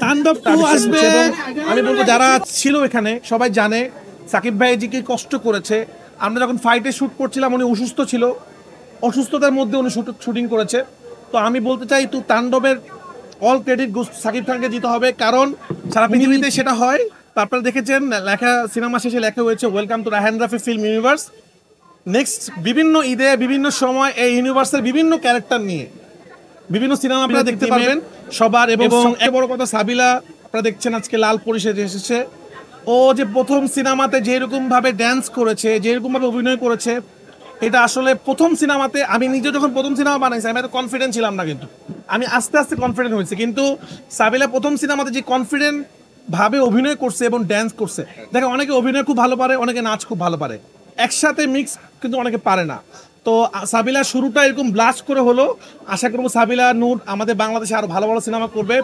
তাণ্ডব 2 আসবে। আমি বলবো যারা ছিল এখানে সবাই জানে সাকিব ভাই যে কি কষ্ট করেছে। আমরা যখন ফাইটে শুট করছিলাম উনি অসুস্থ ছিল, অসুস্থতার মধ্যে উনি শুটিং করেছে। তো আমি বলতে চাই তো তাণ্ডবের অল ক্রেডিট সাকিব খানকে দিতে হবে, কারণ সারা পৃথিবীতে সেটা হয়। আপনারা দেখেছেন লেখা সিনেমা শেষে লেখা হয়েছে welcome to Raihan Rafi film universe. Next বিভিন্ন ঈদে বিভিন্ন সময় এই ইউনিভার্সের বিভিন্ন ক্যারেক্টার নিয়ে বিভিন্ন সিনেমা আপনারা দেখতে পারবেন সবার। এবং সবচেয়ে বড় কথা, সাবিলা আপনারা দেখছেন আজকে লাল পরিষদে এসেছে। ও যে প্রথম সিনেমাতে যেরকম ভাবে ড্যান্স করেছে, যেরকম ভাবে অভিনয় করেছে, এটা আসলে প্রথম সিনেমাতে আমি নিজে যখন প্রথম সিনেমা বানাইছি আমি এত কনফিডেন্ট ছিলাম না, কিন্তু আমি আস্তে আস্তে কনফিডেন্ট হয়েছি। কিন্তু সাবিলা প্রথম সিনেমাতে যে কনফিডেন্ট ভাবে অভিনয় করছে এবং ড্যান্স করছে, দেখো অনেকে অভিনয় খুব ভালো পারে, অনেকে নাচ খুব ভালো পারে, একসাথে মিক্স কিন্তু অনেকে পারে না। তো সাবিলা শুরুটা এরকম ব্লাস্ট করে হলো। আশা করবো সাবিলা নূর আমাদের বাংলাদেশে আরো ভালো ভালো সিনেমা করবে।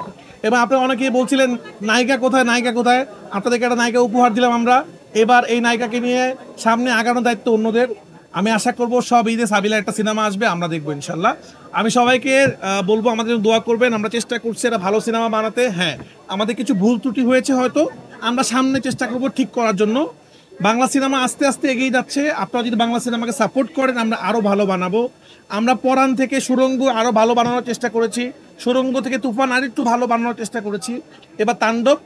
এবং আপনারা অনেকেই বলছিলেন নায়িকা কোথায়, নায়িকা কোথায়, আপনাদেরকে একটা নায়িকা উপহার দিলাম আমরা। এবার এই নায়িকাকে নিয়ে সামনে আগানোর দায়িত্ব অন্যদের। আমি আশা করব সব ঈদে সাবিলা একটা সিনেমা আসবে, আমরা দেখবো ইনশাল্লাহ। আমি সবাইকে বলবো আমাদের দোয়া করবেন। আমরা চেষ্টা করছি একটা ভালো সিনেমা বানাতে। হ্যাঁ, আমাদের কিছু ভুল ত্রুটি হয়েছে হয়তো, আমরা সামনে চেষ্টা করবো ঠিক করার জন্য। বাংলা সিনেমা আস্তে আস্তে এগিয়ে যাচ্ছে। আপনারা যদি বাংলা সিনেমাকে সাপোর্ট করেন আমরা আরও ভালো বানাবো। আমরা পরাণ থেকে সুরঙ্গ আরও ভালো বানানোর চেষ্টা করেছি, সুরঙ্গ থেকে তুফান আর একটু ভালো বানানোর চেষ্টা করেছি। এবার তাণ্ডব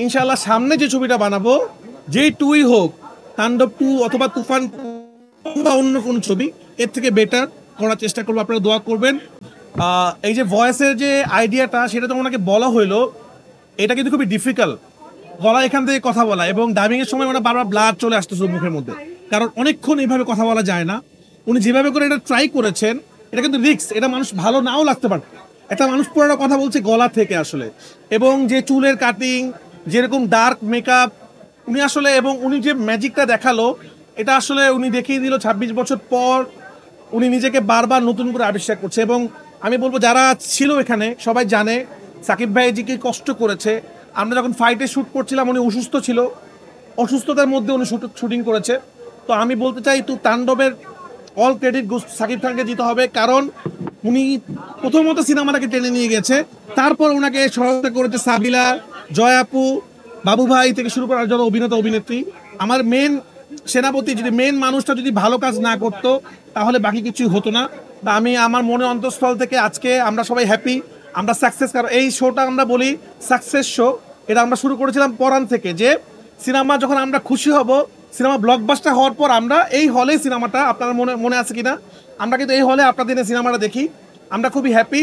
ইনশাল্লাহ সামনে যে ছবিটা বানাবো, যেই টুই হোক, তাণ্ডব 2 অথবা তুফান বা অন্য কোনো ছবি, এর থেকে বেটার করার চেষ্টা করবো। আপনারা দোয়া করবেন। এই যে ভয়েসের যে আইডিয়াটা, সেটা তো ওনাকে বলা হইলো, এটা কিন্তু খুবই ডিফিকাল্ট গলা এখান থেকে কথা বলা, এবং ডাবিংয়ের সময় ওনার বারবার ব্লাড চলে আসতেছে মুখের মধ্যে, কারণ অনেকক্ষণ এইভাবে কথা বলা যায় না। উনি যেভাবে করে এটা ট্রাই করেছেন, এটা কিন্তু রিস্ক, এটা মানুষ ভালো নাও লাগতে পারে। একটা মানুষ পুরোটা কথা বলছে গলা থেকে আসলে, এবং যে চুলের কাটিং, যেরকম ডার্ক মেকআপ উনি আসলে, এবং উনি যে ম্যাজিকটা দেখালো, এটা আসলে উনি দেখিয়ে দিল 26 বছর পর উনি নিজেকে বারবার নতুন করে আবিষ্কার করছে। এবং আমি বলবো যারা ছিল এখানে সবাই জানে সাকিব ভাই যে কি কষ্ট করেছে। আমরা যখন ফাইটে শুট করছিলাম উনি অসুস্থ ছিল, অসুস্থতার মধ্যে উনি শুটিং করেছে। তো আমি বলতে চাই তো তাণ্ডবের অল ক্রেডিট সাকিব খানকে দিতে হবে, কারণ উনি প্রথমত সিনেমাটাকে টেনে নিয়ে গেছে, তারপর ওনাকে সহায়তা করেছে সাবিলা, জয়াপু, বাবু ভাই থেকে শুরু করার যত অভিনেতা অভিনেত্রী। আমার মেন সেনাপতি যদি মেন মানুষটা যদি ভালো কাজ না করতো তাহলে বাকি কিছুই হতো না। বা আমি আমার মনে অন্তঃস্থল থেকে আজকে আমরা সবাই হ্যাপি, আমরা সাকসেস। কারণ এই শোটা আমরা বলি সাকসেস শো। এটা আমরা শুরু করেছিলাম পরাণ থেকে, যে সিনেমা যখন আমরা খুশি হব, সিনেমা ব্লকবাস্টার হওয়ার পর আমরা এই হলে সিনেমাটা, আপনার মনে আছে কিনা, আমরা কিন্তু এই হলে আপনাদের সিনেমাটা দেখি। আমরা খুবই হ্যাপি।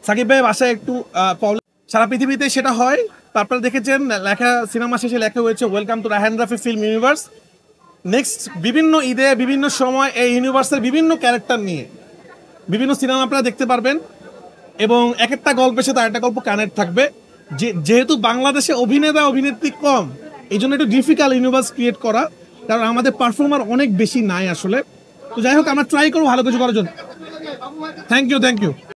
সাকিব ভাই বাসায় একটু প্রবলেম, সারা পৃথিবীতে সেটা হয়। আপনারা দেখেছেন লেখা সিনেমা শেষে লেখা হয়েছে welcome to Raihan Rafi film universe. Next বিভিন্ন ঈদে বিভিন্ন সময় এই ইউনিভার্সের বিভিন্ন ক্যারেক্টার নিয়ে বিভিন্ন সিনেমা আপনারা দেখতে পারবেন, এবং এক একটা গল্পের সাথে আরেকটা গল্প কানেক্ট থাকবে। যেহেতু বাংলাদেশে অভিনেতা অভিনেত্রী কম, এই জন্য একটু ডিফিকাল্ট ইউনিভার্স ক্রিয়েট করা, কারণ আমাদের পারফর্মার অনেক বেশি নাই আসলে। তো যাই হোক, আমরা ট্রাই করবো ভালো কিছু করার জন্য। Thank you.